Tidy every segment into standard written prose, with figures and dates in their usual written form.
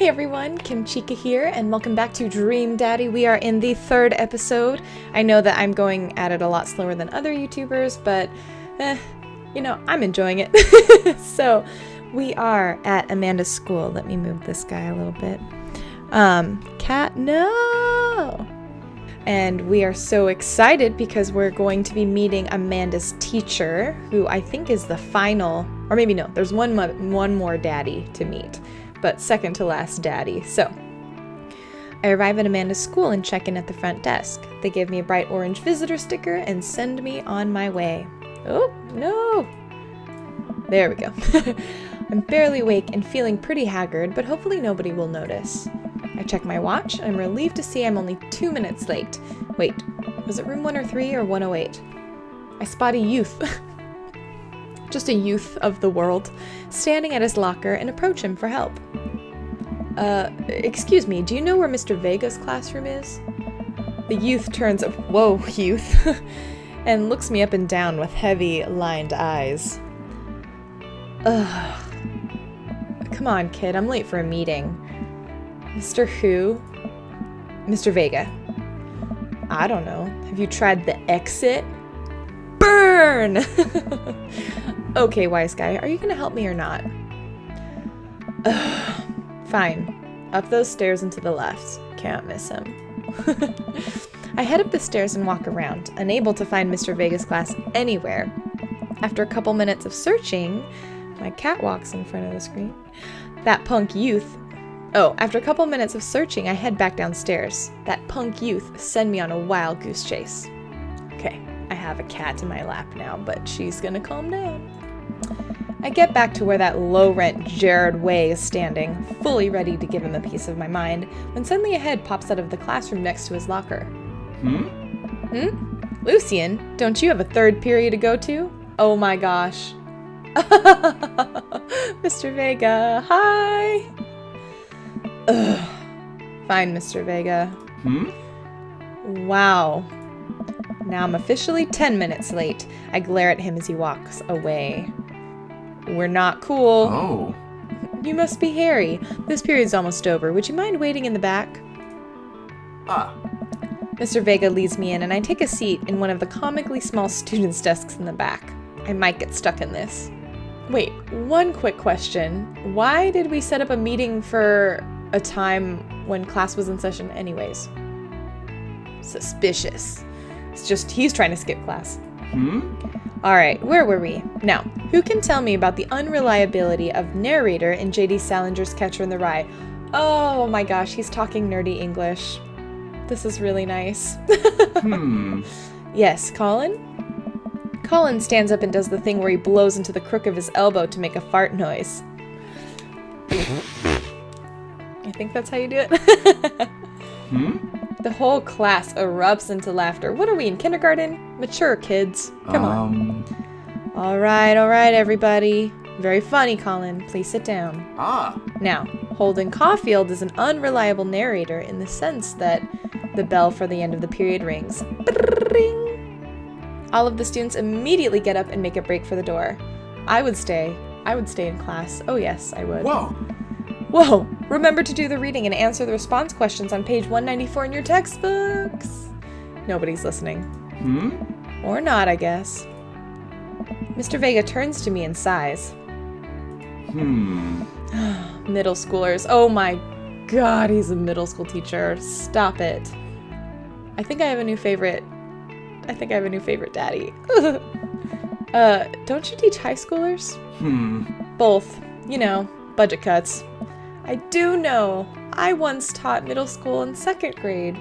Hey everyone, Kimchica here, and welcome back to Dream Daddy. We are in the third episode. I know that I'm going at it a lot slower than other YouTubers, but, I'm enjoying it. So, we are at Amanda's school. Let me move this guy a little bit. Cat, no! And we are so excited because we're going to be meeting Amanda's teacher, who I think is the final, or maybe no, there's one more daddy to meet. But second to last daddy. So, I arrive at Amanda's school and check in at the front desk. They give me a bright orange visitor sticker and send me on my way. Oh, no! There we go. I'm barely awake and feeling pretty haggard, but hopefully nobody will notice. I check my watch and I'm relieved to see I'm only 2 minutes late. Wait, was it room 103 or 108? I spot a youth. Just a youth of the world, standing at his locker and approach him for help. Excuse me, do you know where Mr. Vega's classroom is? The youth turns up, whoa, youth, and looks me up and down with heavy, lined eyes. Ugh. Come on, kid, I'm late for a meeting. Mr. Who? Mr. Vega. I don't know. Have you tried the exit? Burn! Okay, wise guy, are you gonna help me or not? Ugh. Fine. Up those stairs and to the left. Can't miss him. I head up the stairs and walk around, unable to find Mr. Vega's class anywhere. After a couple minutes of searching, my cat walks in front of the screen. That punk youth... Oh, after a couple minutes of searching, I head back downstairs. That punk youth send me on a wild goose chase. Okay, I have a cat in my lap now, but she's gonna calm down. I get back to where that low-rent Jared Way is standing, fully ready to give him a piece of my mind, when suddenly a head pops out of the classroom next to his locker. Lucian, don't you have a third period to go to? Oh my gosh. Mr. Vega, hi! Ugh. Fine, Mr. Vega. Wow. Now I'm officially 10 minutes late. I glare at him as he walks away. We're not cool. Oh. You must be Harry. This period's almost over. Would you mind waiting in the back? Mr. Vega leads me in, and I take a seat in one of the comically small students' desks in the back. I might get stuck in this. Wait, one quick question. Why did we set up a meeting for a time when class was in session anyways? Suspicious. It's just he's trying to skip class. Alright, where were we? Now, who can tell me about the unreliability of narrator in J.D. Salinger's Catcher in the Rye? Oh my gosh, he's talking nerdy English. This is really nice. Yes, Colin? Colin stands up and does the thing where he blows into the crook of his elbow to make a fart noise. I think that's how you do it. The whole class erupts into laughter. What are we, in kindergarten? Mature kids. Come on. All right, everybody. Very funny, Colin. Please sit down. Now, Holden Caulfield is an unreliable narrator in the sense that the bell for the end of the period rings. Ring. All of the students immediately get up and make a break for the door. I would stay in class. Oh yes, I would. Whoa! Remember to do the reading and answer the response questions on page 194 in your textbooks. Nobody's listening. Or not, I guess. Mr. Vega turns to me and sighs. Middle schoolers. Oh my god, he's a middle school teacher. Stop it. I think I have a new favorite daddy. Don't you teach high schoolers? Both. Budget cuts. I do know. I once taught middle school and second grade.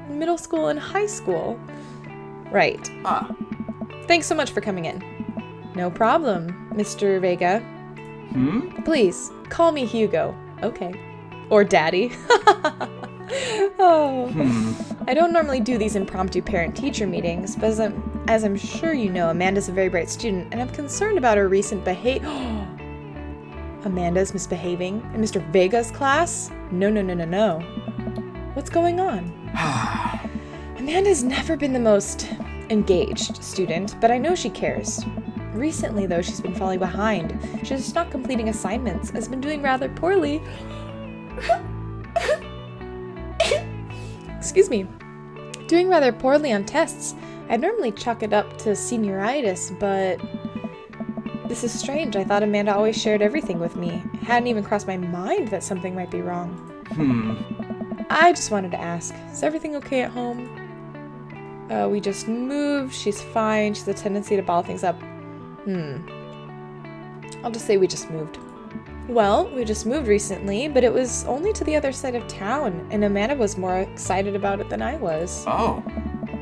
Middle school and high school. Right. Thanks so much for coming in. No problem, Mr. Vega. Please, call me Hugo. Okay. Or Daddy. I don't normally do these impromptu parent-teacher meetings, but as I'm sure you know, Amanda's a very bright student, and I'm concerned about her recent behavior. Amanda's misbehaving in Mr. Vega's class? No. What's going on? Amanda's never been the most engaged student, but I know she cares. Recently, though, she's been falling behind. She's just not completing assignments, has been doing rather poorly. Excuse me. Doing rather poorly on tests. I'd normally chalk it up to senioritis, but this is strange. I thought Amanda always shared everything with me. It hadn't even crossed my mind that something might be wrong. I just wanted to ask, is everything okay at home? We just moved. She's fine. She has a tendency to bottle things up. I'll just say we just moved. Well, we just moved recently, but it was only to the other side of town, and Amanda was more excited about it than I was. Oh,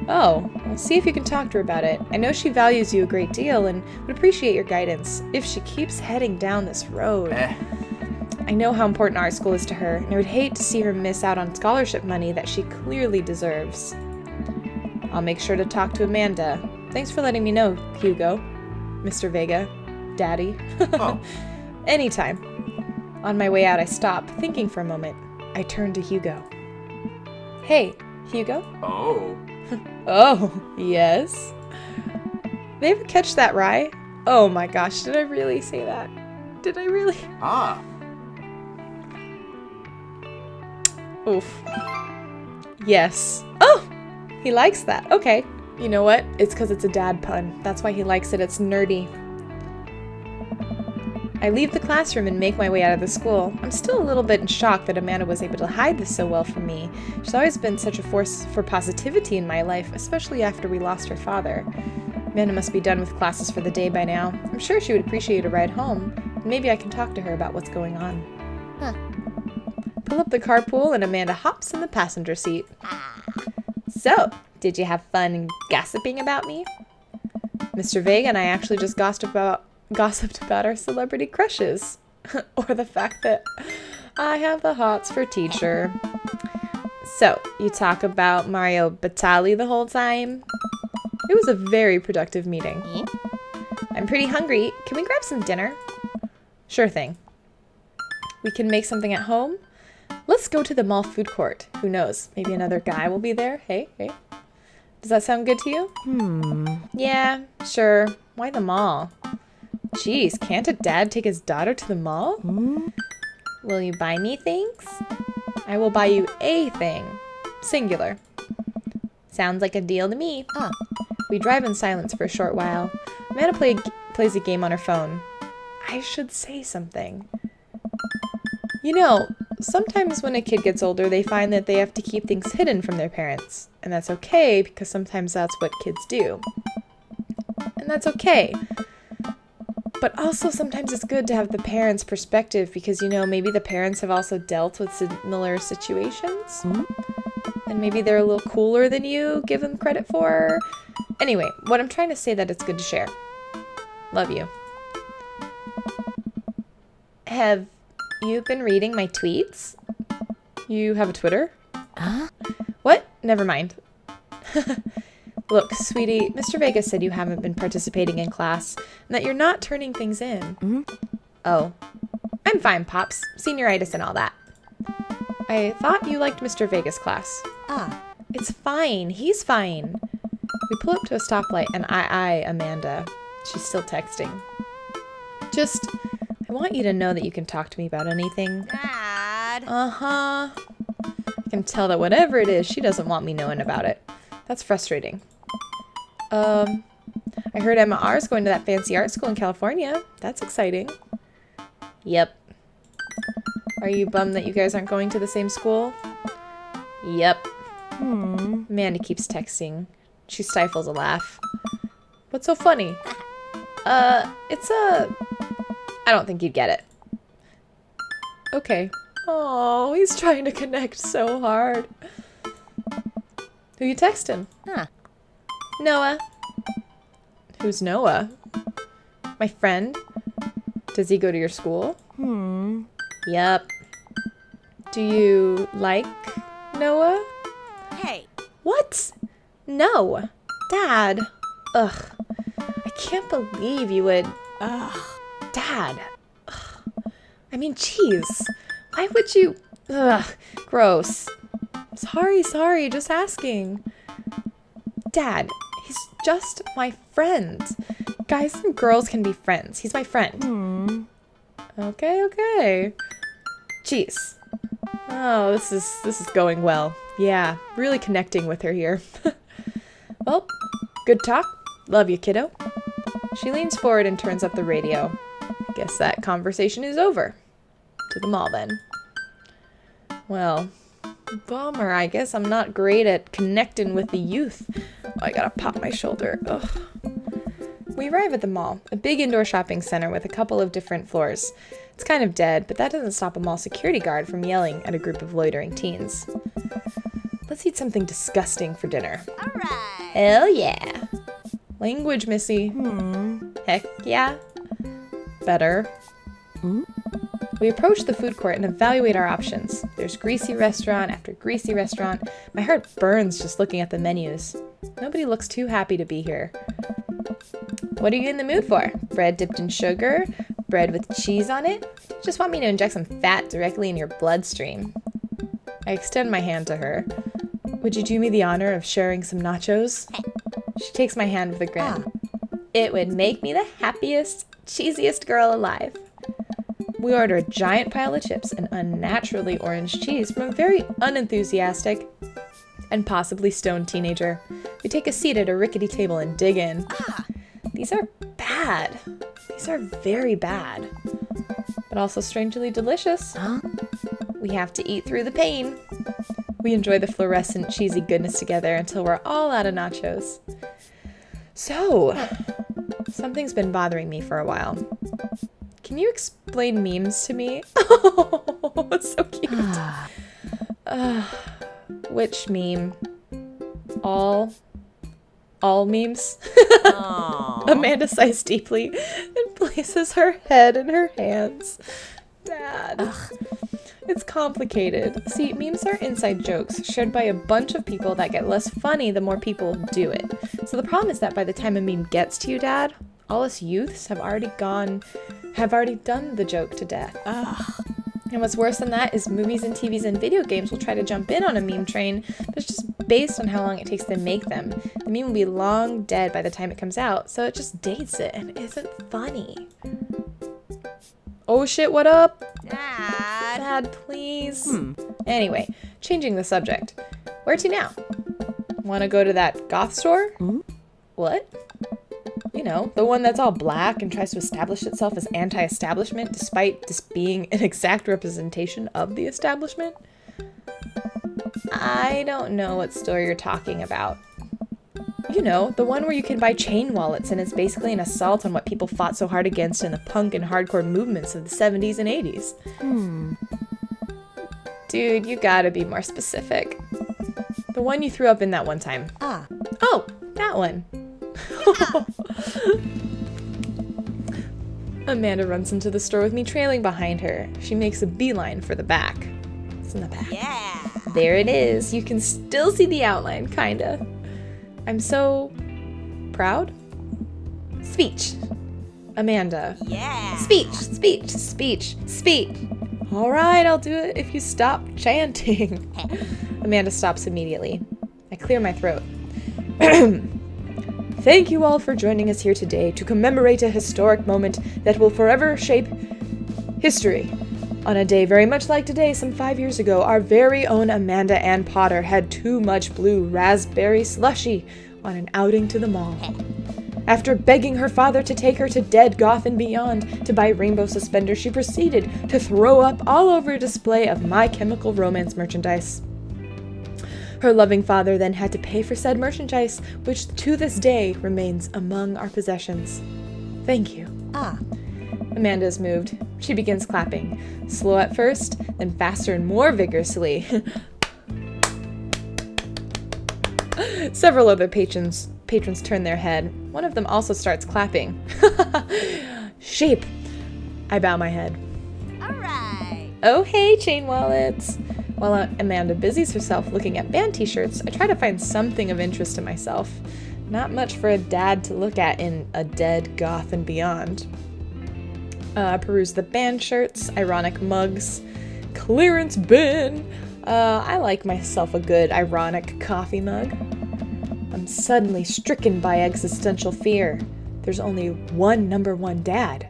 well, see if you can talk to her about it. I know she values you a great deal and would appreciate your guidance if she keeps heading down this road. I know how important our school is to her, and I would hate to see her miss out on scholarship money that she clearly deserves. I'll make sure to talk to Amanda. Thanks for letting me know, Hugo. Mr. Vega. Daddy. Oh. Anytime. On my way out, I stop, thinking for a moment. I turn to Hugo. Hey, Hugo? Oh. Oh, yes? They ever catch that rye? Oh my gosh, did I really say that? Did I really? Ah. Oof. Yes. Oh! He likes that. Okay. You know what? It's because it's a dad pun. That's why he likes it. It's nerdy. I leave the classroom and make my way out of the school. I'm still a little bit in shock that Amanda was able to hide this so well from me. She's always been such a force for positivity in my life, especially after we lost her father. Amanda must be done with classes for the day by now. I'm sure she would appreciate a ride home. Maybe I can talk to her about what's going on. Pull up the carpool and Amanda hops in the passenger seat. So, did you have fun gossiping about me? Mr. Vega and I actually just gossiped about our celebrity crushes. Or the fact that I have the hots for teacher. So, you talk about Mario Batali the whole time? It was a very productive meeting. I'm pretty hungry. Can we grab some dinner? Sure thing. We can make something at home? Let's go to the mall food court. Who knows? Maybe another guy will be there. Hey. Does that sound good to you? Yeah, sure. Why the mall? Jeez, can't a dad take his daughter to the mall? Will you buy me things? I will buy you a thing. Singular. Sounds like a deal to me. We drive in silence for a short while. Amanda plays a game on her phone. I should say something. You know, sometimes when a kid gets older, they find that they have to keep things hidden from their parents. And that's okay, because sometimes that's what kids do. And that's okay. But also sometimes it's good to have the parents' perspective because, you know, maybe the parents have also dealt with similar situations. And maybe they're a little cooler than you give them credit for. Anyway, what I'm trying to say that it's good to share. Love you. Have you been reading my tweets? You have a Twitter? What? Never mind. Look, sweetie, Mr. Vega said you haven't been participating in class and that you're not turning things in. Oh. I'm fine, Pops. Senioritis and all that. I thought you liked Mr. Vega's class. It's fine. He's fine. We pull up to a stoplight and I Amanda. She's still texting. I want you to know that you can talk to me about anything. Dad. I can tell that whatever it is, she doesn't want me knowing about it. That's frustrating. I heard Emma R's going to that fancy art school in California. That's exciting. Yep. Are you bummed that you guys aren't going to the same school? Yep. Amanda keeps texting. She stifles a laugh. What's so funny? I don't think you'd get it. Okay. Oh, he's trying to connect so hard. Who you texting? Noah. Who's Noah? My friend? Does he go to your school? Yep. Do you like Noah? Hey. What? No. Dad. Ugh. I can't believe you would... Ugh. Dad. Ugh. I mean, jeez. Why would you... Ugh. Gross. Sorry. Just asking. Dad, he's just my friend. Guys and girls can be friends. He's my friend. Okay. Jeez. Oh, this is going well. Yeah, really connecting with her here. Well, good talk. Love you, kiddo. She leans forward and turns up the radio. Guess that conversation is over. To the mall, then. Well, bummer. I guess I'm not great at connecting with the youth. Oh, I gotta pop my shoulder. Ugh. We arrive at the mall, a big indoor shopping center with a couple of different floors. It's kind of dead, but that doesn't stop a mall security guard from yelling at a group of loitering teens. Let's eat something disgusting for dinner. All right. Hell yeah. Language, Missy. Heck yeah. Better. We approach the food court and evaluate our options. There's greasy restaurant after greasy restaurant. My heart burns just looking at the menus. Nobody looks too happy to be here. What are you in the mood for? Bread dipped in sugar? Bread with cheese on it? Just want me to inject some fat directly in your bloodstream. I extend my hand to her. Would you do me the honor of sharing some nachos? She takes my hand with a grin. It would make me the happiest, cheesiest girl alive. We order a giant pile of chips and unnaturally orange cheese from a very unenthusiastic and possibly stoned teenager. We take a seat at a rickety table and dig in. These are bad. These are very bad. But also strangely delicious. We have to eat through the pain. We enjoy the fluorescent cheesy goodness together until we're all out of nachos. So, something's been bothering me for a while. Can you explain memes to me? Oh, it's so cute. Which meme? All memes? Amanda sighs deeply and places her head in her hands. Dad. It's complicated. See, memes are inside jokes shared by a bunch of people that get less funny the more people do it. So the problem is that by the time a meme gets to you, Dad, all us youths have already done the joke to death. And what's worse than that is movies and TVs and video games will try to jump in on a meme train, but it's just based on how long it takes to make them. The meme will be long dead by the time it comes out, so it just dates it and isn't funny. Oh shit, what up? Dad, please. Anyway, changing the subject. Where to now? Want to go to that goth store? What? You know, the one that's all black and tries to establish itself as anti-establishment despite just being an exact representation of the establishment? I don't know what store you're talking about. You know, the one where you can buy chain wallets and it's basically an assault on what people fought so hard against in the punk and hardcore movements of the 70s and 80s. Dude, you gotta be more specific. The one you threw up in that one time. Oh, that one. Amanda runs into the store with me trailing behind her. She makes a beeline for the back. It's in the back. Yeah. There it is. You can still see the outline, kinda. I'm so proud. Speech. Amanda. Yeah. Speech. All right, I'll do it if you stop chanting. Amanda stops immediately. I clear my throat. Thank you all for joining us here today to commemorate a historic moment that will forever shape history. On a day very much like today, some 5 years ago, our very own Amanda Ann Potter had too much blue raspberry slushy on an outing to the mall. After begging her father to take her to Dead Goth and Beyond to buy rainbow suspenders, she proceeded to throw up all over a display of My Chemical Romance merchandise. Her loving father then had to pay for said merchandise, which to this day remains among our possessions. Thank you. Amanda is moved. She begins clapping, slow at first, then faster and more vigorously. Several other patrons turn their head. One of them also starts clapping. Shape. I bow my head. All right. Oh hey, chain wallets. While Amanda busies herself looking at band t-shirts, I try to find something of interest to myself. Not much for a dad to look at in a Dead Goth and Beyond. Peruse the band shirts, ironic mugs, clearance bin. I like myself a good ironic coffee mug. I'm suddenly stricken by existential fear. There's only one number one dad.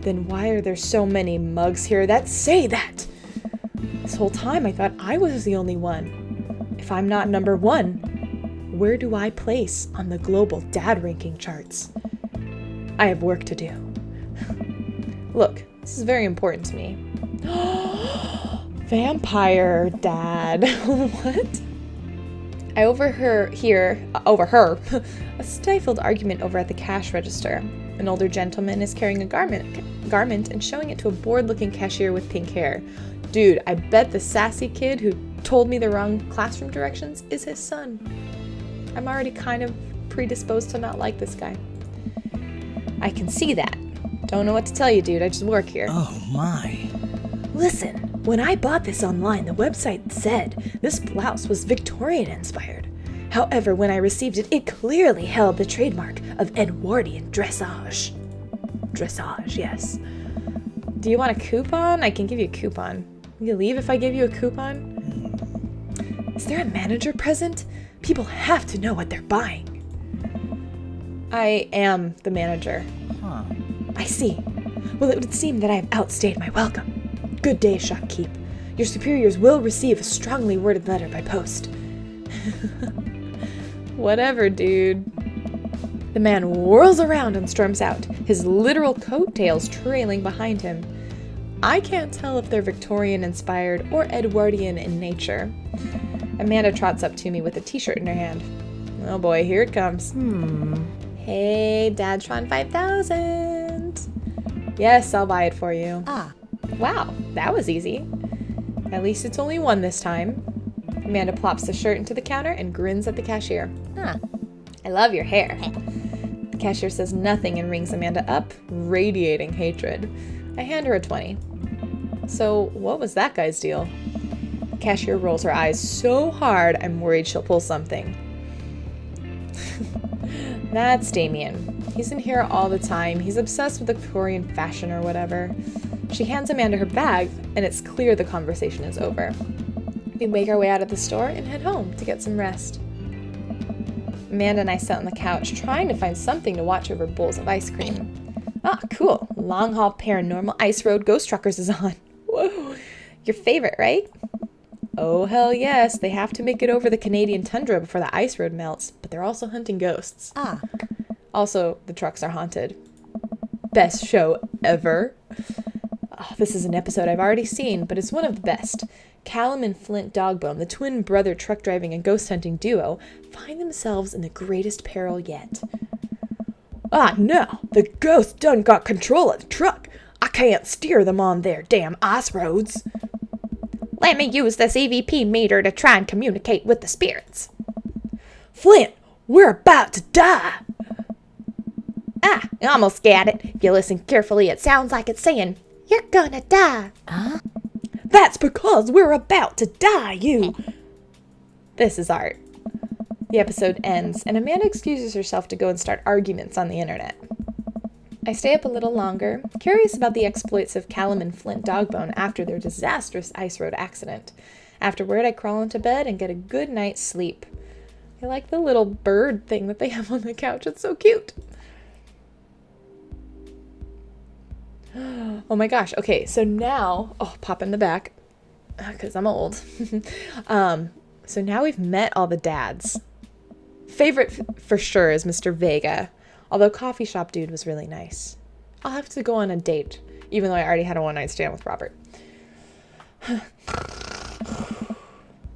Then why are there so many mugs here that say that? This whole time I thought I was the only one. If I'm not number 1, where do I place on the global dad ranking charts? I have work to do. Look, this is very important to me. Vampire dad. What? I overheard a stifled argument over at the cash register. An older gentleman is carrying a garment and showing it to a bored-looking cashier with pink hair. Dude, I bet the sassy kid who told me the wrong classroom directions is his son. I'm already kind of predisposed to not like this guy. I can see that. Don't know what to tell you, dude. I just work here. Oh my. Listen, when I bought this online, the website said this blouse was Victorian inspired. However, when I received it, it clearly held the trademark of Edwardian dressage. Dressage, yes. Do you want a coupon? I can give you a coupon. Will you leave if I give you a coupon? Is there a manager present? People have to know what they're buying. I am the manager. Huh. I see. Well, it would seem that I have outstayed my welcome. Good day, shopkeep. Your superiors will receive a strongly worded letter by post. Whatever, dude. The man whirls around and storms out, his literal coattails trailing behind him. I can't tell if they're Victorian-inspired or Edwardian in nature. Amanda trots up to me with a t-shirt in her hand. Oh boy, here it comes. Hey, Dadtron 5000. Yes, I'll buy it for you. Wow, that was easy. At least it's only one this time. Amanda plops the shirt into the counter and grins at the cashier. I love your hair. The cashier says nothing and rings Amanda up, radiating hatred. I hand her a 20. So, what was that guy's deal? The cashier rolls her eyes so hard I'm worried she'll pull something. That's Damien. He's in here all the time. He's obsessed with Victorian fashion or whatever. She hands Amanda her bag, and it's clear the conversation is over. We make our way out of the store and head home to get some rest. Amanda and I sit on the couch trying to find something to watch over bowls of ice cream. Ah, cool. Long Haul Paranormal Ice Road Ghost Truckers is on. Whoa. Your favorite, right? Oh, hell yes. They have to make it over the Canadian tundra before the ice road melts, but they're also hunting ghosts. Also, the trucks are haunted. Best show ever. Oh, this is an episode I've already seen, but it's one of the best. Callum and Flint Dogbone, the twin brother truck driving and ghost hunting duo, find themselves in the greatest peril yet. Ah, no, the ghost done got control of the truck. I can't steer them on their damn ice roads. Let me use this EVP meter to try and communicate with the spirits. Flint, we're about to die. Ah, I almost got it. If you listen carefully, it sounds like it's saying, you're gonna die. That's because we're about to die, you. This is art. The episode ends, and Amanda excuses herself to go and start arguments on the internet. I stay up a little longer, curious about the exploits of Callum and Flint Dogbone after their disastrous ice road accident. Afterward, I crawl into bed and get a good night's sleep. I like the little bird thing that they have on the couch. It's so cute. Oh my gosh. Okay, so now, pop in the back, because I'm old. So now we've met all the dads. Favorite for sure is Mr. Vega, although coffee shop dude was really nice. I'll have to go on a date, even though I already had a one-night stand with Robert.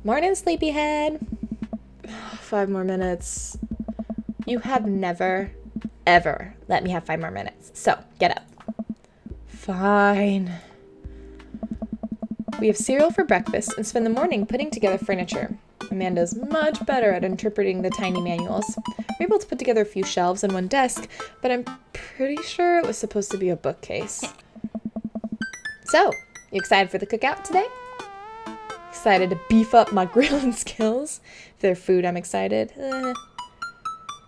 Morning, sleepyhead. 5 more minutes. You have never, ever let me have 5 more minutes. So, get up. Fine. We have cereal for breakfast and spend the morning putting together furniture. Amanda's much better at interpreting the tiny manuals. We're able to put together a few shelves and one desk, but I'm pretty sure it was supposed to be a bookcase. So, you excited for the cookout today? Excited to beef up my grilling skills. If they're food, I'm excited.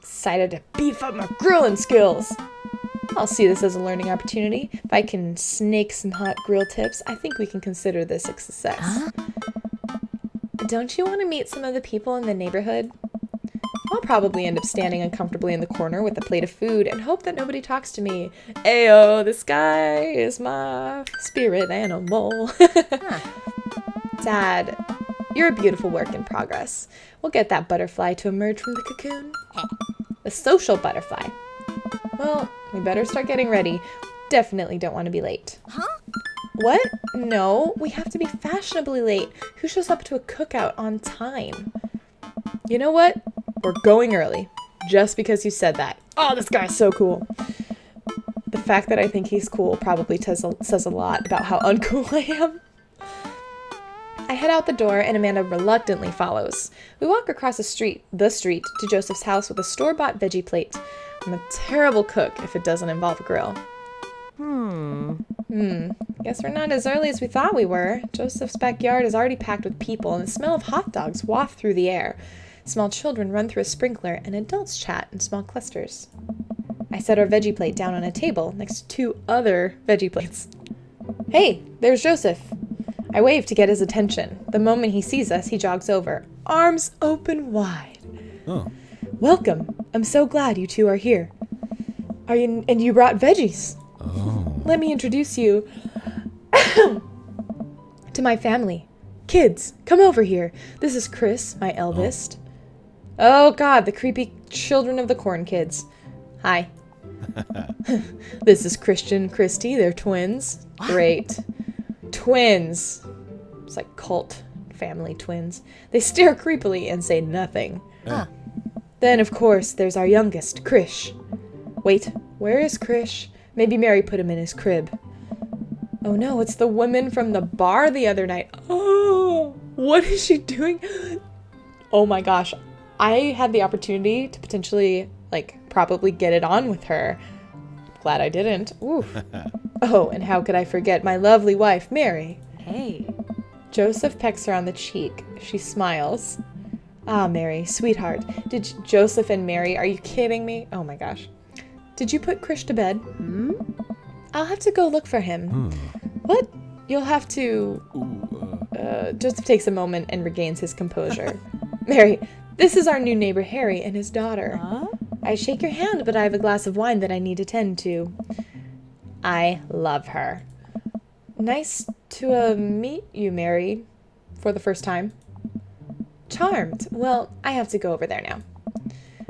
Excited to beef up my grilling skills. I'll see this as a learning opportunity. If I can snake some hot grill tips, I think we can consider this a success. Don't you want to meet some of the people in the neighborhood? I'll probably end up standing uncomfortably in the corner with a plate of food and hope that nobody talks to me. Ayo, this guy is my spirit animal. Dad, you're a beautiful work in progress. We'll get that butterfly to emerge from the cocoon. The social butterfly. Well, we better start getting ready. Definitely don't want to be late. Huh? What? No, we have to be fashionably late. Who shows up to a cookout on time? You know what? We're going early. Just because you said that. Oh, this guy's so cool. The fact that I think he's cool probably says a lot about how uncool I am. I head out the door and Amanda reluctantly follows. We walk across the street to Joseph's house with a store-bought veggie plate. I'm a terrible cook if it doesn't involve a grill. Guess we're not as early as we thought we were. Joseph's backyard is already packed with people and the smell of hot dogs waft through the air. Small children run through a sprinkler and adults chat in small clusters. I set our veggie plate down on a table next to 2 other veggie plates. Hey, there's Joseph. I wave to get his attention. The moment he sees us, he jogs over, arms open wide. Oh. Welcome. I'm so glad you 2 are here. And you brought veggies. Oh. Let me introduce you to my family. Kids, come over here. This is Chris, my eldest. Oh God, the creepy children of the corn kids. Hi. This is Christian, Christy. They're twins. Great. Twins. It's like cult family twins. They stare creepily and say nothing. Huh. Then, of course, there's our youngest, Krish. Wait, where is Krish? Maybe Mary put him in his crib. Oh no, it's the woman from the bar the other night. Oh, what is she doing? Oh my gosh. I had the opportunity to potentially, probably get it on with her. Glad I didn't. Oof. Oh, and how could I forget my lovely wife, Mary? Hey. Joseph pecks her on the cheek. She smiles. Ah, Mary, sweetheart. Did Joseph and Mary, are you kidding me? Oh my gosh. Did you put Krish to bed? I'll have to go look for him. What? You'll have to... Joseph takes a moment and regains his composure. Mary, this is our new neighbor Harry and his daughter. I shake your hand, but I have a glass of wine that I need to tend to. I love her. Nice to meet you, Mary, for the first time. Charmed. Well, I have to go over there now.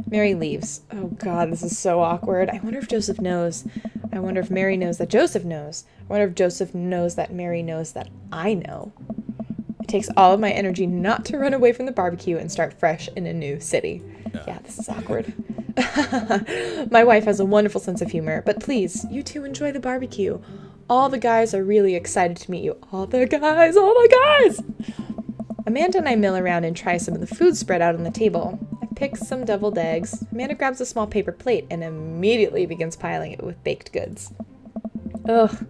Mary leaves. Oh God, this is so awkward. I wonder if Joseph knows. I wonder if Mary knows that Joseph knows. I wonder if Joseph knows that Mary knows that I know. It takes all of my energy not to run away from the barbecue and start fresh in a new city. Yeah, this is awkward. My wife has a wonderful sense of humor, but please, you 2 enjoy the barbecue. All the guys are really excited to meet you. All the guys! Amanda and I mill around and try some of the food spread out on the table. I pick some deviled eggs. Amanda grabs a small paper plate and immediately begins piling it with baked goods. Ugh,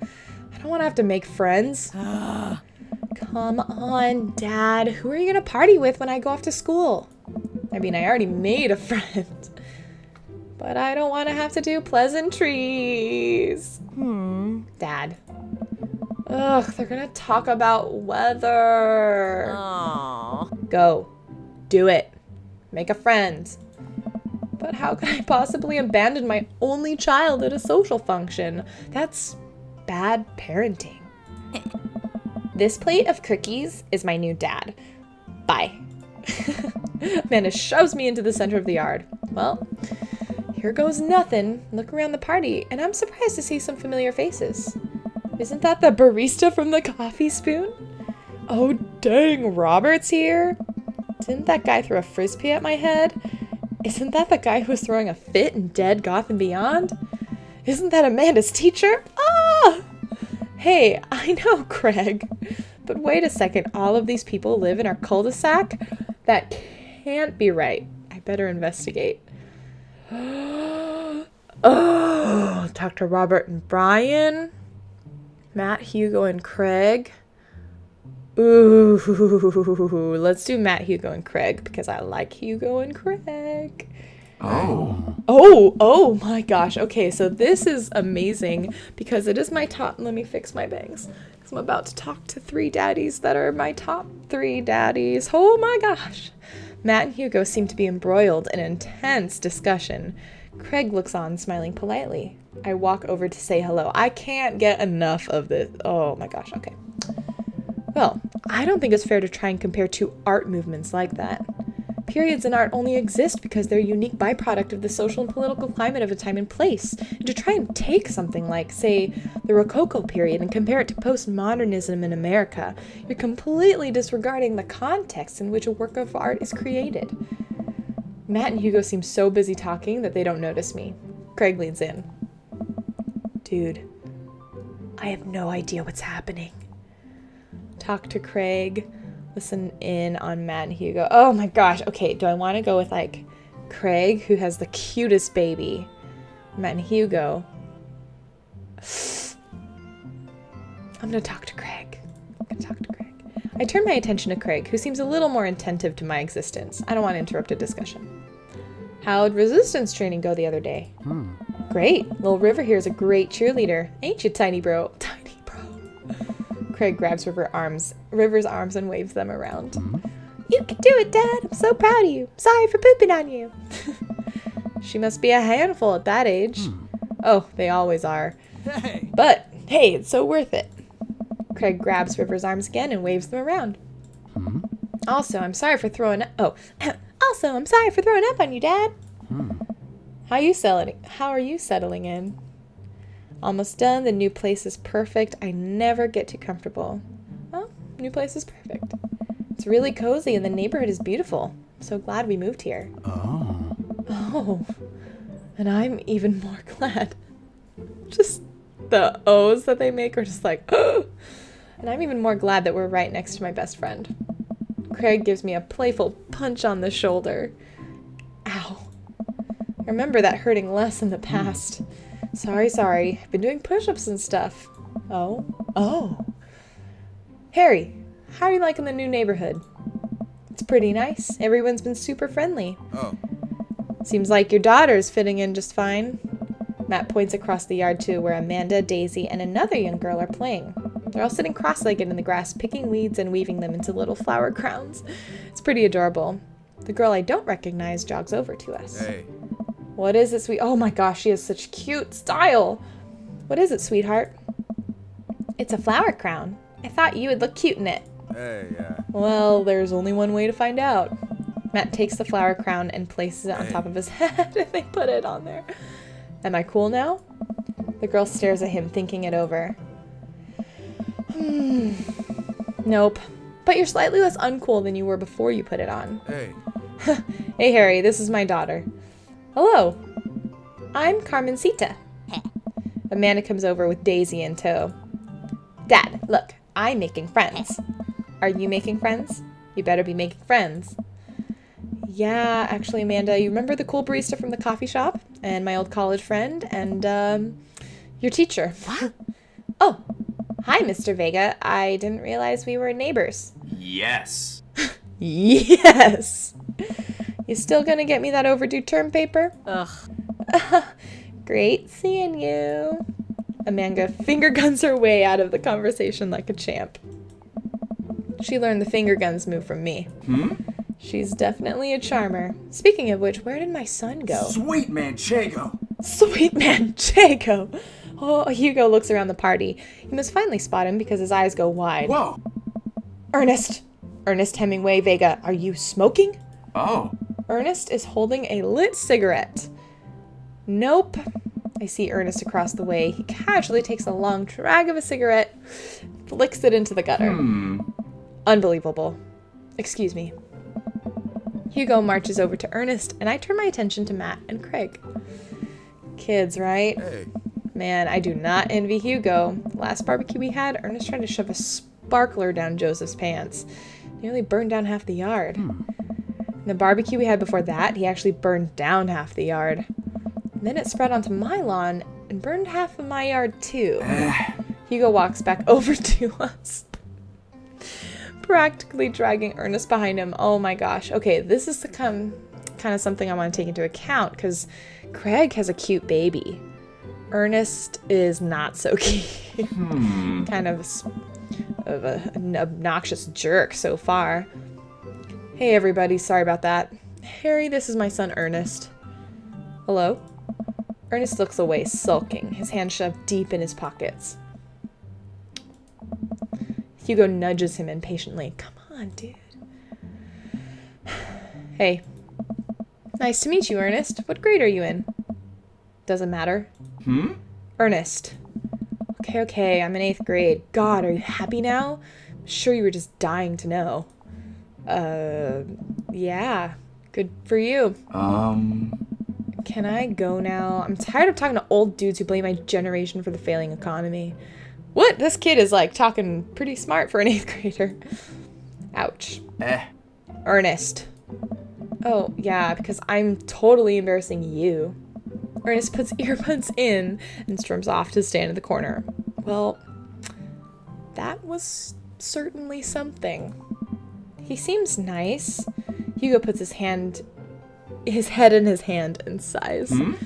I don't want to have to make friends. Come on, Dad. Who are you going to party with when I go off to school? I mean, I already made a friend. But I don't want to have to do pleasantries. Dad. Ugh, they're going to talk about weather. Aww. Go. Do it. Make a friend. But how can I possibly abandon my only child at a social function? That's bad parenting. This plate of cookies is my new dad. Bye. Amanda shoves me into the center of the yard. Well, here goes nothing. Look around the party, and I'm surprised to see some familiar faces. Isn't that the barista from the coffee spoon? Oh, dang, Robert's here. Didn't that guy throw a frisbee at my head? Isn't that the guy who was throwing a fit in Dead Goth and Beyond? Isn't that Amanda's teacher? Ah! Hey, I know Craig. But wait a second, all of these people live in our cul-de-sac? That can't be right. I better investigate. Oh, Dr. Robert and Brian. Matt, Hugo, and Craig. Ooh, let's do Matt, Hugo, and Craig because I like Hugo and Craig. Oh my gosh. Okay, so this is amazing because it is my top. Let me fix my bangs because I'm about to talk to 3 daddies that are my top 3 daddies. Oh my gosh. Matt and Hugo seem to be embroiled in intense discussion. Craig looks on, smiling politely. I walk over to say hello. I can't get enough of this. Oh my gosh. Okay. Well, I don't think it's fair to try and compare two art movements like that. Periods in art only exist because they're a unique byproduct of the social and political climate of a time and place. And to try and take something like, say, the Rococo period and compare it to postmodernism in America, you're completely disregarding the context in which a work of art is created. Matt and Hugo seem so busy talking that they don't notice me. Craig leans in. Dude, I have no idea what's happening. Talk to Craig. Listen in on Matt and Hugo. Oh my gosh. Okay, do I want to go with like Craig, who has the cutest baby? Matt and Hugo. I'm going to talk to Craig. I turn my attention to Craig, who seems a little more attentive to my existence. I don't want to interrupt a discussion. How'd resistance training go the other day? Great. Little River here is a great cheerleader. Ain't you, tiny bro? Tiny bro. Craig grabs River's arms and waves them around. You can do it, Dad. I'm so proud of you. Sorry for pooping on you. She must be a handful at that age. Oh, they always are. Hey. But, hey, it's so worth it. Craig grabs River's arms again and waves them around. Also, I'm sorry for throwing up on you, Dad. How are you settling in? Almost done. The new place is perfect. I never get too comfortable. Well, new place is perfect. It's really cozy and the neighborhood is beautiful. I'm so glad we moved here. Oh. And I'm even more glad. Just the O's that they make are just like, oh. And I'm even more glad that we're right next to my best friend. Craig gives me a playful punch on the shoulder. Ow. I remember that hurting less in the past. Sorry. I've been doing push-ups and stuff. Oh. Harry, how are you liking the new neighborhood? It's pretty nice. Everyone's been super friendly. Oh. Seems like your daughter's fitting in just fine. Matt points across the yard to where Amanda, Daisy, and another young girl are playing. They're all sitting cross-legged in the grass, picking weeds and weaving them into little flower crowns. It's pretty adorable. The girl I don't recognize jogs over to us. Hey. What is it, sweet? Oh my gosh, she has such cute style. What is it, sweetheart? It's a flower crown. I thought you would look cute in it. Hey, yeah. Well, there's only one way to find out. Matt takes the flower crown and places it on top of his head, and they put it on there. Am I cool now? The girl stares at him, thinking it over. Nope. But you're slightly less uncool than you were before you put it on. Hey. Hey, Harry, this is my daughter. Hello. I'm Carmencita. Amanda comes over with Daisy in tow. Dad, look, I'm making friends. Are you making friends? You better be making friends. Yeah, actually, Amanda, you remember the cool barista from the coffee shop? And my old college friend? And, your teacher. Oh, hi, Mr. Vega. I didn't realize we were neighbors. Yes. Yes. You still gonna get me that overdue term paper? Ugh. Great seeing you. Amanda finger guns her way out of the conversation like a champ. She learned the finger guns move from me. She's definitely a charmer. Speaking of which, where did my son go? Sweet Manchego. Sweet Manchego. Oh, Hugo looks around the party. He must finally spot him because his eyes go wide. Whoa. Ernest Hemingway Vega, are you smoking? Oh. Ernest is holding a lit cigarette. Nope. I see Ernest across the way. He casually takes a long drag of a cigarette, flicks it into the gutter. Unbelievable. Excuse me. Hugo marches over to Ernest, and I turn my attention to Matt and Craig. Kids, right? Hey. Man, I do not envy Hugo. Last barbecue we had, Ernest tried to shove a sparkler down Joseph's pants. Nearly burned down half the yard. The barbecue we had before that, he actually burned down half the yard. And then it spread onto my lawn and burned half of my yard too. Hugo walks back over to us, practically dragging Ernest behind him. Oh my gosh. Okay, this is the kind of something I want to take into account because Craig has a cute baby. Ernest is not so cute. Kind of an obnoxious jerk so far. Hey everybody, sorry about that. Harry, this is my son Ernest. Hello? Ernest looks away, sulking, his hands shoved deep in his pockets. Hugo nudges him impatiently. Come on, dude. Hey. Nice to meet you, Ernest. What grade are you in? Doesn't matter. Ernest. Okay, I'm in 8th grade. God, are you happy now? I'm sure you were just dying to know. Yeah. Good for you. Can I go now? I'm tired of talking to old dudes who blame my generation for the failing economy. What? This kid is, like, talking pretty smart for an 8th grader. Ouch. Ernest. Oh, yeah, because I'm totally embarrassing you. Ernest puts earbuds in and storms off to stand in the corner. Well, that was certainly something. He seems nice. Hugo puts his head in his hand and sighs. I'm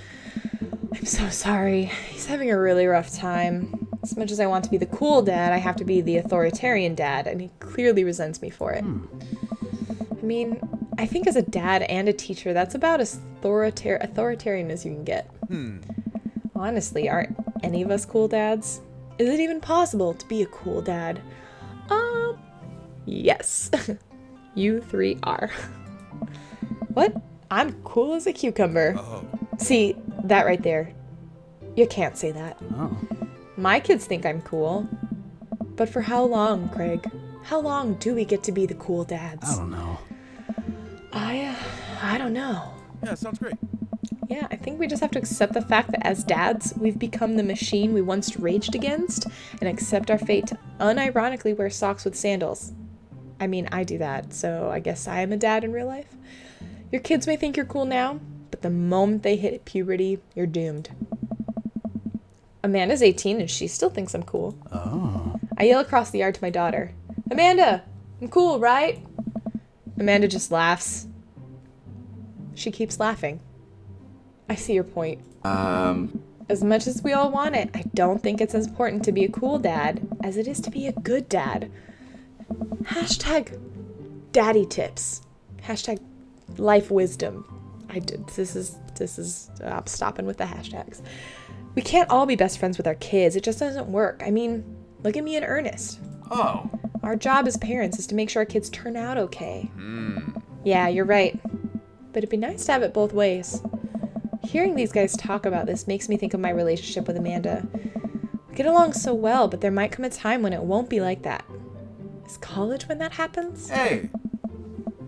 so sorry. He's having a really rough time. As much as I want to be the cool dad, I have to be the authoritarian dad, and he clearly resents me for it. I mean, I think as a dad and a teacher, that's about as authoritarian as you can get. Honestly, aren't any of us cool dads? Is it even possible to be a cool dad? Yes. You 3 are. What? I'm cool as a cucumber. See, that right there. You can't say that. My kids think I'm cool. But for how long, Craig? How long do we get to be the cool dads? I don't know. I don't know. Yeah, sounds great. Yeah, I think we just have to accept the fact that as dads, we've become the machine we once raged against and accept our fate to unironically wear socks with sandals. I mean, I do that, so I guess I am a dad in real life. Your kids may think you're cool now, but the moment they hit puberty, you're doomed. Amanda's 18 and she still thinks I'm cool. I yell across the yard to my daughter. Amanda, I'm cool, right? Amanda just laughs. She keeps laughing. I see your point. As much as we all want it, I don't think it's as important to be a cool dad as it is to be a good dad. Hashtag daddy tips. Hashtag life wisdom. I'm stopping with the hashtags. We can't all be best friends with our kids. It just doesn't work. I mean, look at me and Ernest. Oh. Our job as parents is to make sure our kids turn out okay. Yeah, you're right. But it'd be nice to have it both ways. Hearing these guys talk about this makes me think of my relationship with Amanda. We get along so well, but there might come a time when it won't be like that. Is college when that happens? Hey.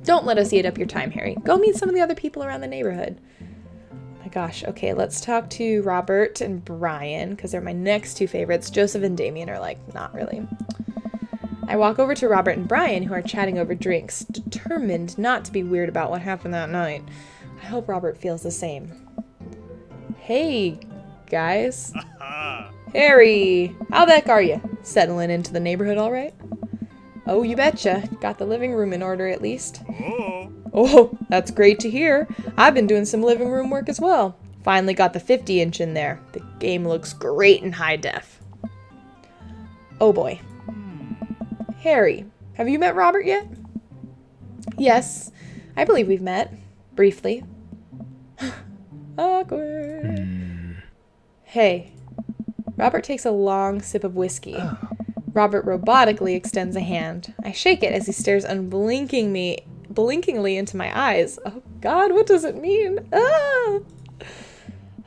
Don't let us eat up your time, Harry. Go meet some of the other people around the neighborhood. My gosh, okay, let's talk to Robert and Brian, because they're my next 2 favorites. Joseph and Damien are like, not really. I walk over to Robert and Brian, who are chatting over drinks, determined not to be weird about what happened that night. I hope Robert feels the same. Hey, guys. Harry, how the heck are you? Settling into the neighborhood all right? Oh, you betcha. Got the living room in order at least. Oh, that's great to hear. I've been doing some living room work as well. Finally got the 50-inch in there. The game looks great in high def. Oh boy. Harry, have you met Robert yet? Yes, I believe we've met. Briefly. Awkward. Hey. Robert takes a long sip of whiskey. Robert robotically extends a hand. I shake it as he stares unblinkingly into my eyes. Oh God, what does it mean? Ah!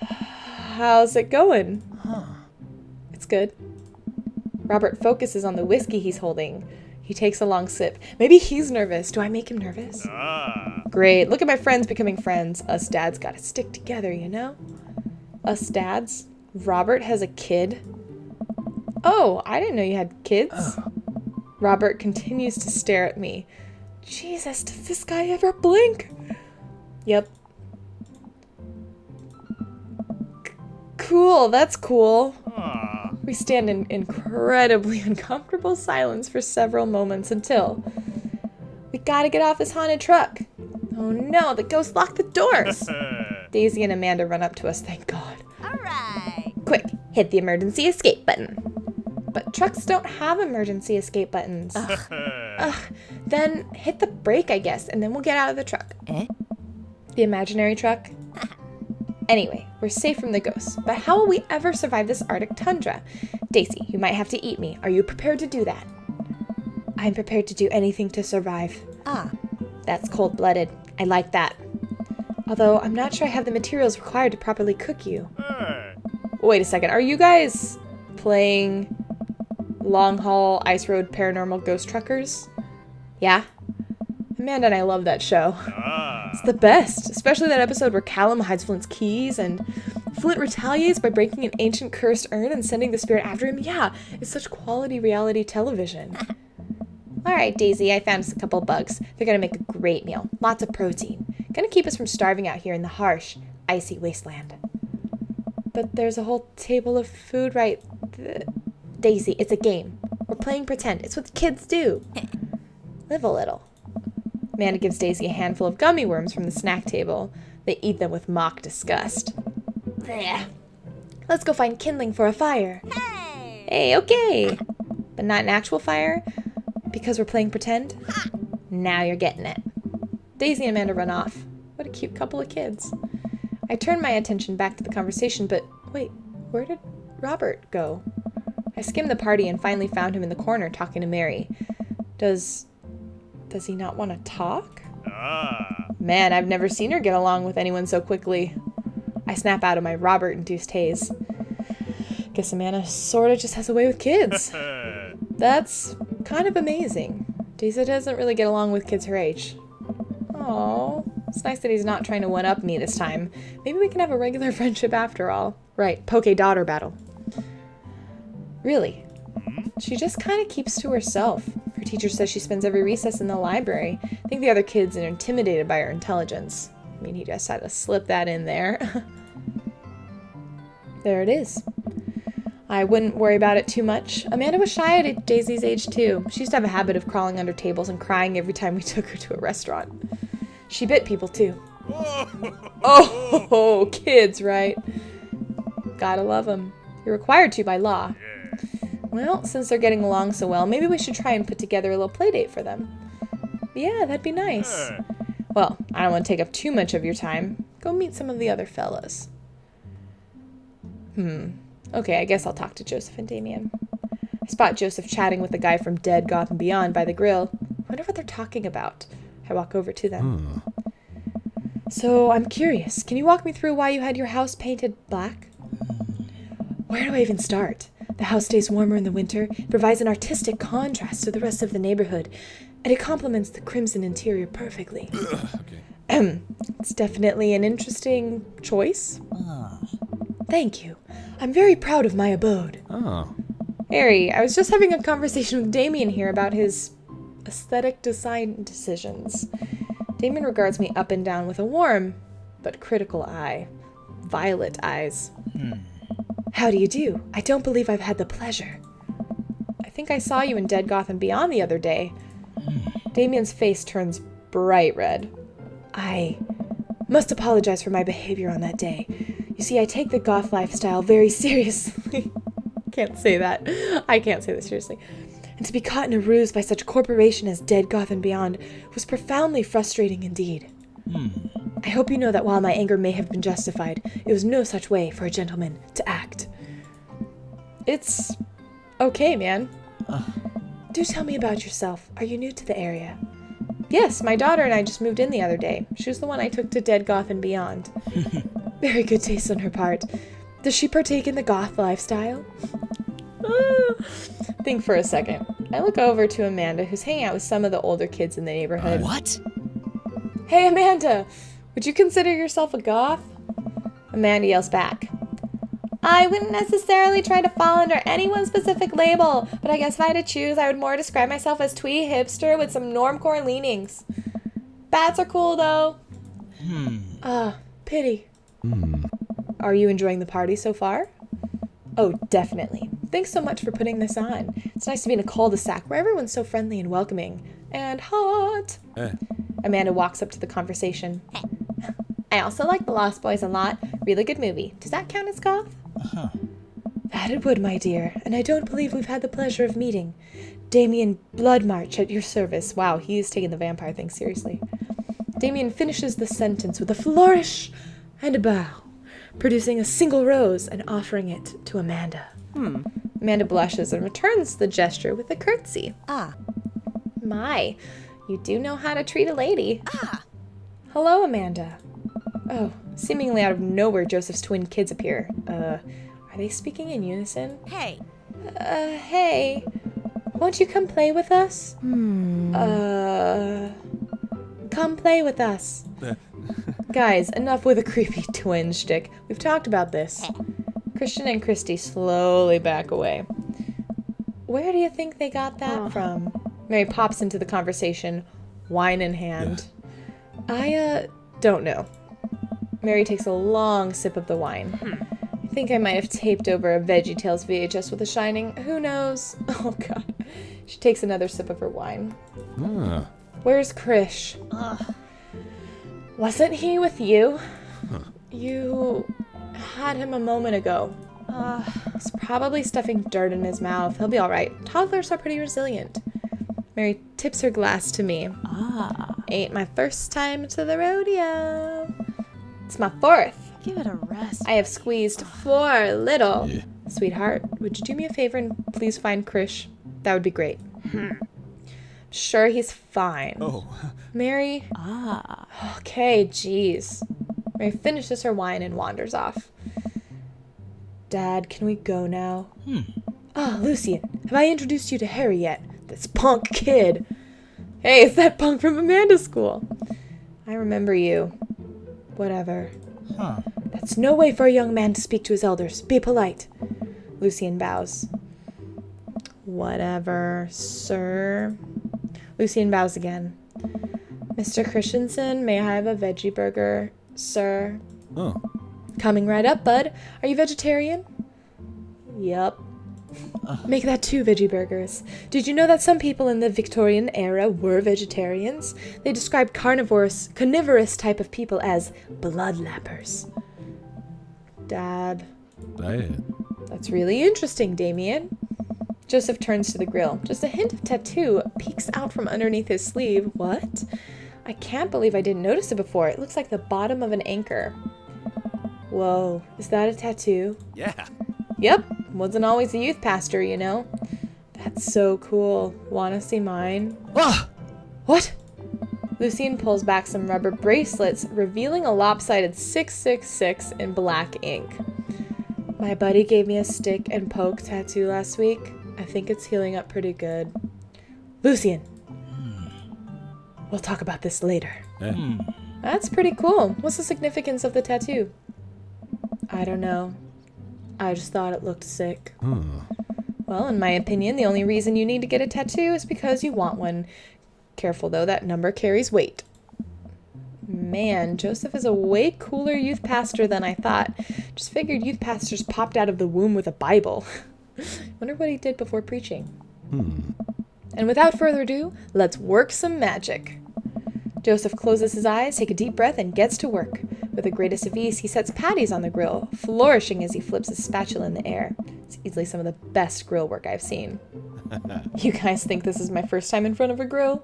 How's it going? It's good. Robert focuses on the whiskey he's holding. He takes a long sip. Maybe he's nervous. Do I make him nervous? Great. Look at my friends becoming friends. Us dads gotta stick together, you know? Us dads? Robert has a kid. Oh, I didn't know you had kids. Robert continues to stare at me. Jesus, does this guy ever blink? Yep. Cool, that's cool. We stand in incredibly uncomfortable silence for several moments until... We gotta get off this haunted truck. Oh no, the ghost locked the doors. Daisy and Amanda run up to us, thank God. Alright. Quick, hit the emergency escape button. But trucks don't have emergency escape buttons. Ugh. Then hit the brake, I guess, and then we'll get out of the truck. The imaginary truck? Anyway, we're safe from the ghosts, but how will we ever survive this Arctic tundra? Daisy, you might have to eat me. Are you prepared to do that? I'm prepared to do anything to survive. Ah. That's cold-blooded. I like that. Although, I'm not sure I have the materials required to properly cook you. Wait a second. Are you guys playing Long Haul Ice Road Paranormal Ghost Truckers? Yeah? Amanda and I love that show. It's the best. Especially that episode where Callum hides Flint's keys and Flint retaliates by breaking an ancient cursed urn and sending the spirit after him. Yeah, it's such quality reality television. Alright, Daisy, I found us a couple bugs. They're gonna make a great meal. Lots of protein. Gonna keep us from starving out here in the harsh, icy wasteland. But there's a whole table of food right... Daisy, it's a game. We're playing pretend. It's what kids do. Live a little. Amanda gives Daisy a handful of gummy worms from the snack table. They eat them with mock disgust. Blech. Let's go find kindling for a fire. Hey! Hey, okay. But not an actual fire? Because we're playing pretend? Now you're getting it. Daisy and Amanda run off. What a cute couple of kids. I turn my attention back to the conversation, but wait, where did Robert go? I skimmed the party and finally found him in the corner talking to Mary. Does he not want to talk? Man, I've never seen her get along with anyone so quickly. I snap out of my Robert-induced haze. Guess Amanda sort of just has a way with kids. That's kind of amazing. Daisy doesn't really get along with kids her age. Oh, it's nice that he's not trying to one-up me this time. Maybe we can have a regular friendship after all. Right, Poke-daughter battle. Really? She just kind of keeps to herself. Her teacher says she spends every recess in the library. I think the other kids are intimidated by her intelligence. I mean, he just had to slip that in there. There it is. I wouldn't worry about it too much. Amanda was shy at Daisy's age too. She used to have a habit of crawling under tables and crying every time we took her to a restaurant. She bit people too. Oh, kids, right? Gotta love them. You're required to by law. Well, since they're getting along so well, maybe we should try and put together a little play date for them. Yeah, that'd be nice. Well, I don't want to take up too much of your time. Go meet some of the other fellas. Okay, I guess I'll talk to Joseph and Damien. I spot Joseph chatting with the guy from Dead Gotham Beyond by the grill. I wonder what they're talking about. I walk over to them. So, I'm curious. Can you walk me through why you had your house painted black? Where do I even start? The house stays warmer in the winter, provides an artistic contrast to the rest of the neighborhood, and it complements the crimson interior perfectly. It's definitely an interesting choice. Thank you. I'm very proud of my abode. Harry, I was just having a conversation with Damien here about his aesthetic design decisions. Damien regards me up and down with a warm but critical eye. Violet eyes. How do you do? I don't believe I've had the pleasure. I think I saw you in Dead Gotham Beyond the other day. Damien's face turns bright red. I must apologize for my behavior on that day. You see, I take the goth lifestyle very seriously. Can't say that. I can't say that seriously. And to be caught in a ruse by such a corporation as Dead Gotham Beyond was profoundly frustrating indeed. I hope you know that while my anger may have been justified, it was no such way for a gentleman to act. It's okay, man. Do tell me about yourself. Are you new to the area? Yes, my daughter and I just moved in the other day. She was the one I took to Dead Gotham Beyond. Very good taste on her part. Does she partake in the goth lifestyle? Think for a second. I look over to Amanda, who's hanging out with some of the older kids in the neighborhood. What? Hey, Amanda! Would you consider yourself a goth? Amanda yells back. I wouldn't necessarily try to fall under any one specific label, but I guess if I had to choose, I would more describe myself as twee hipster with some normcore leanings. Bats are cool, though. Pity. Are you enjoying the party so far? Oh, definitely. Thanks so much for putting this on. It's nice to be in a cul-de-sac where everyone's so friendly and welcoming. And hot. Amanda walks up to the conversation. I also like The Lost Boys a lot. Really good movie. Does that count as goth? That it would, my dear. And I don't believe we've had the pleasure of meeting. Damien Bloodmarch at your service. Wow, he is taking the vampire thing seriously. Damien finishes the sentence with a flourish and a bow, producing a single rose and offering it to Amanda. Amanda blushes and returns the gesture with a curtsy. My, you do know how to treat a lady. Hello, Amanda. Oh, seemingly out of nowhere, Joseph's twin kids appear. Are they speaking in unison? Hey. Hey. Won't you come play with us? Come play with us. Guys, enough with a creepy twin shtick. We've talked about this. Christian and Christy slowly back away. Where do you think they got that from? Mary pops into the conversation, wine in hand. I don't know. Mary takes a long sip of the wine. I think I might have taped over a VeggieTales VHS with a shining. Who knows? Oh, God. She takes another sip of her wine. Where's Krish? Wasn't he with you? You had him a moment ago. He's probably stuffing dirt in his mouth. He'll be all right. Toddlers are pretty resilient. Mary tips her glass to me. Ain't my first time to the rodeo. It's my fourth. Give it a rest. I have squeezed 4 little. Sweetheart, would you do me a favor and please find Krish? That would be great. Sure, he's fine. Mary? Okay, jeez. Mary finishes her wine and wanders off. Dad, can we go now? Lucian, have I introduced you to Harry yet? This punk kid. Hey, it's that punk from Amanda's school. I remember you. Whatever. That's no way for a young man to speak to his elders. Be polite. Lucian bows. Whatever, sir. Lucian bows again. Mr. Christensen, may I have a veggie burger, sir? Coming right up, bud. Are you vegetarian? Yup. Make that 2 veggie burgers. Did you know that some people in the Victorian era were vegetarians? They described carnivorous type of people as bloodlappers. Dad. That's really interesting, Damien. Joseph turns to the grill. Just a hint of tattoo peeks out from underneath his sleeve. What? I can't believe I didn't notice it before. It looks like the bottom of an anchor. Whoa, is that a tattoo? Yeah. Yep, wasn't always a youth pastor, you know. That's so cool. Wanna see mine? What? Lucian pulls back some rubber bracelets, revealing a lopsided 666 in black ink. My buddy gave me a stick and poke tattoo last week. I think it's healing up pretty good. Lucian! We'll talk about this later. That's pretty cool. What's the significance of the tattoo? I don't know. I just thought it looked sick. Well, in my opinion, the only reason you need to get a tattoo is because you want one. Careful, though, that number carries weight. Man, Joseph is a way cooler youth pastor than I thought. Just figured youth pastors popped out of the womb with a Bible. Wonder what he did before preaching. And without further ado, let's work some magic. Joseph closes his eyes, takes a deep breath, and gets to work. With the greatest of ease, he sets patties on the grill, flourishing as he flips his spatula in the air. It's easily some of the best grill work I've seen. You guys think this is my first time in front of a grill?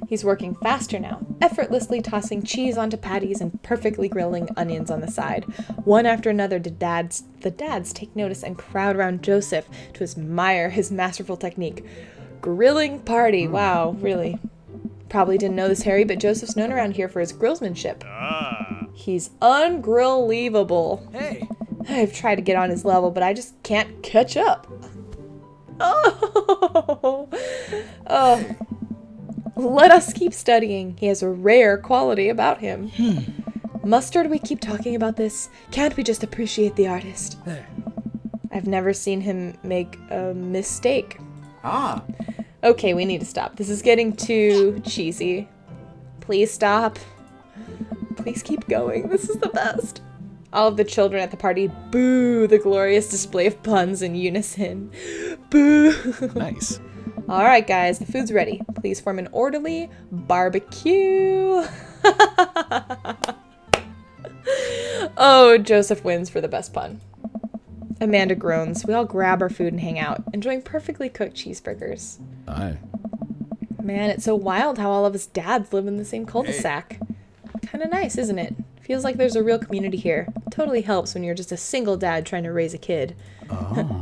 He's working faster now, effortlessly tossing cheese onto patties and perfectly grilling onions on the side. One after another, the dads take notice and crowd around Joseph to admire his masterful technique. Grilling party, wow, really. Probably didn't know this, Harry, but Joseph's known around here for his grillsmanship. He's ungrill-leavable. Hey. I've tried to get on his level, but I just can't catch up. Oh. Let us keep studying. He has a rare quality about him. Mustard, we keep talking about this. Can't we just appreciate the artist? I've never seen him make a mistake. Okay, we need to stop. This is getting too cheesy. Please stop. Please keep going. This is the best. All of the children at the party boo the glorious display of puns in unison. Boo. Nice. All right, guys, the food's ready. Please form an orderly barbecue. Oh, Joseph wins for the best pun. Amanda groans. We all grab our food and hang out, enjoying perfectly cooked cheeseburgers. Aye. Man, it's so wild how all of us dads live in the same cul-de-sac. Kind of nice, isn't it? Feels like there's a real community here. Totally helps when you're just a single dad trying to raise a kid.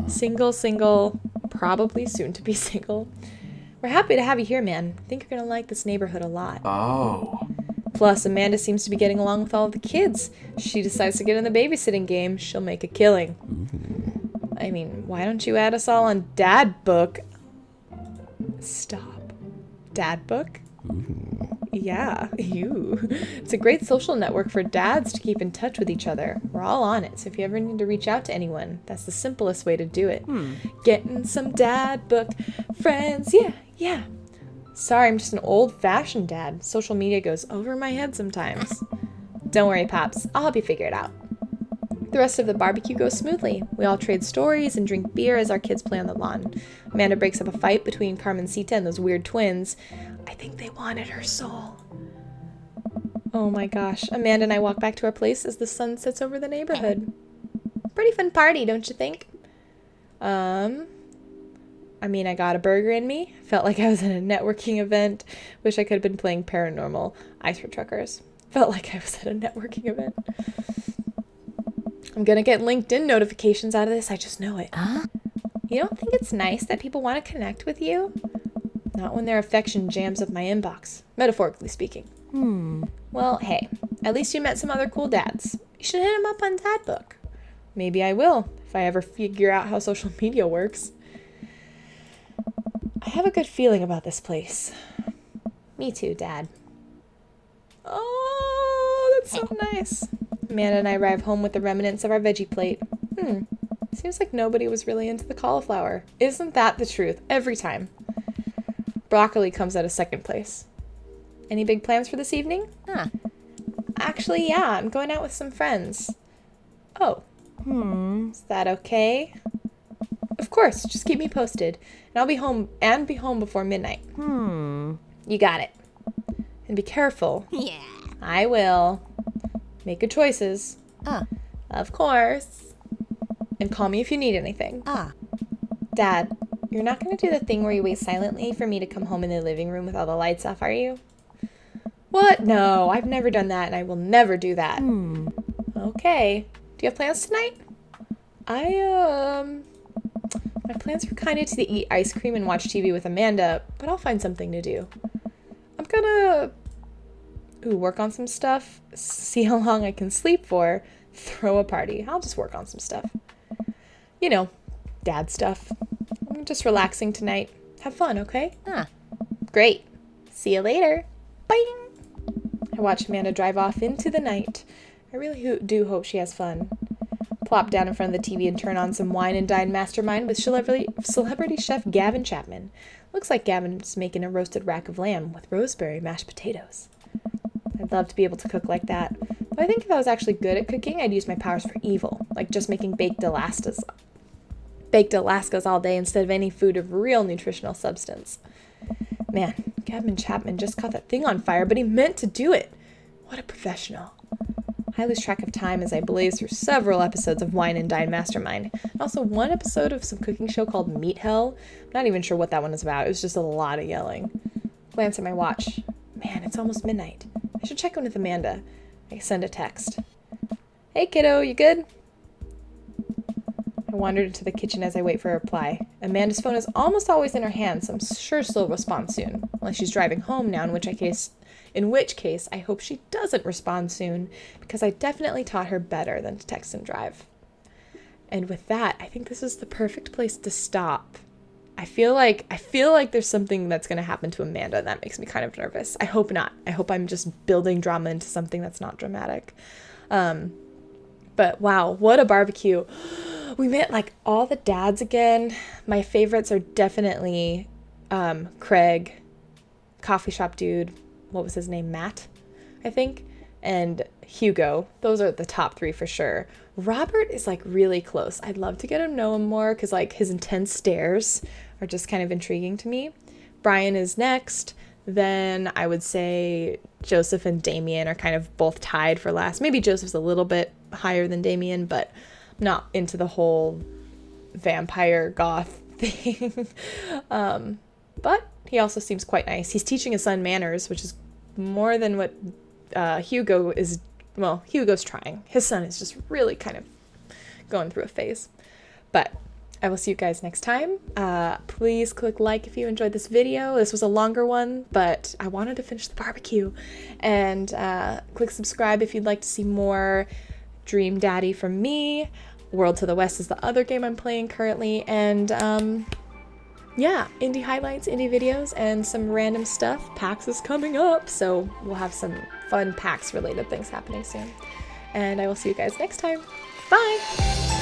Single, probably soon to be single. We're happy to have you here, man. I think you're gonna like this neighborhood a lot. Oh. Plus, Amanda seems to be getting along with all of the kids. She decides to get in the babysitting game. She'll make a killing. I mean, why don't you add us all on Dad Book? Stop. Dad Book? Yeah, you. It's a great social network for dads to keep in touch with each other. We're all on it, so if you ever need to reach out to anyone, that's the simplest way to do it. Getting some Dad Book friends. Yeah. Sorry, I'm just an old-fashioned dad. Social media goes over my head sometimes. Don't worry, Pops. I'll help you figure it out. The rest of the barbecue goes smoothly. We all trade stories and drink beer as our kids play on the lawn. Amanda breaks up a fight between Carmencita and those weird twins. I think they wanted her soul. Oh my gosh. Amanda and I walk back to our place as the sun sets over the neighborhood. Pretty fun party, don't you think? I mean, I got a burger in me. Felt like I was at a networking event. Wish I could have been playing Paranormal. Ice for Truckers. Felt like I was at a networking event. I'm gonna get LinkedIn notifications out of this. I just know it. You don't think it's nice that people want to connect with you? Not when their affection jams up my inbox, metaphorically speaking. Well, hey, at least you met some other cool dads. You should hit them up on Dad Book. Maybe I will, if I ever figure out how social media works. I have a good feeling about this place. Me too, Dad. Oh, that's so nice. Amanda and I arrive home with the remnants of our veggie plate. Seems like nobody was really into the cauliflower. Isn't that the truth? Every time. Broccoli comes at a second place. Any big plans for this evening? Actually, yeah, I'm going out with some friends. Oh. Is that okay? Of course, just keep me posted. And I'll be home before midnight. You got it. And be careful. Yeah. I will. Make good choices. Of course. And call me if you need anything. Dad, you're not going to do the thing where you wait silently for me to come home in the living room with all the lights off, are you? What? No, I've never done that, and I will never do that. Okay. Do you have plans tonight? My plans were kind of to eat ice cream and watch TV with Amanda, but I'll find something to do. I'm gonna work on some stuff, see how long I can sleep for, throw a party. I'll just work on some stuff. You know, dad stuff. I'm just relaxing tonight. Have fun, okay? Great. See you later. Bye. I watch Amanda drive off into the night. I really do hope she has fun. Plop down in front of the TV and turn on some Wine and Dine Mastermind with celebrity chef Gavin Chapman. Looks like Gavin's making a roasted rack of lamb with rosemary mashed potatoes. I'd love to be able to cook like that. But I think if I was actually good at cooking, I'd use my powers for evil, like just making baked Alaskas all day instead of any food of real nutritional substance. Man, Gavin Chapman just caught that thing on fire, but he meant to do it. What a professional. I lose track of time as I blaze through several episodes of Wine and Dine Mastermind, and also one episode of some cooking show called Meat Hell. I'm not even sure what that one is about. It was just a lot of yelling. Glance at my watch. Man, it's almost midnight. I should check in with Amanda. I send a text. Hey kiddo, you good? I wandered into the kitchen as I wait for a reply. Amanda's phone is almost always in her hand, so I'm sure she'll respond soon. Unless she's driving home now, in which case I hope she doesn't respond soon, because I definitely taught her better than to text and drive. And with that, I think this is the perfect place to stop. I feel like there's something that's going to happen to Amanda, and that makes me kind of nervous. I hope not. I hope I'm just building drama into something that's not dramatic. But wow, what a barbecue. We met like all the dads again. My favorites are definitely Craig, coffee shop dude, what was his name? Matt, I think, and Hugo. Those are the top three for sure. Robert is like really close. I'd love to get to know him more because like his intense stares are just kind of intriguing to me. Brian is next. Then I would say Joseph and Damien are kind of both tied for last. Maybe Joseph's a little bit higher than Damien, but not into the whole vampire goth thing. But he also seems quite nice. He's teaching his son manners, which is more than what Hugo is. Well, Hugo's trying. His son is just really kind of going through a phase. But I will see you guys next time. Please click like if you enjoyed this video. This was a longer one, but I wanted to finish the barbecue. And click subscribe if you'd like to see more Dream Daddy from me. World to the West is the other game I'm playing currently. And yeah, indie highlights, indie videos, and some random stuff. PAX is coming up, so we'll have some fun PAX related things happening soon. And I will see you guys next time. Bye!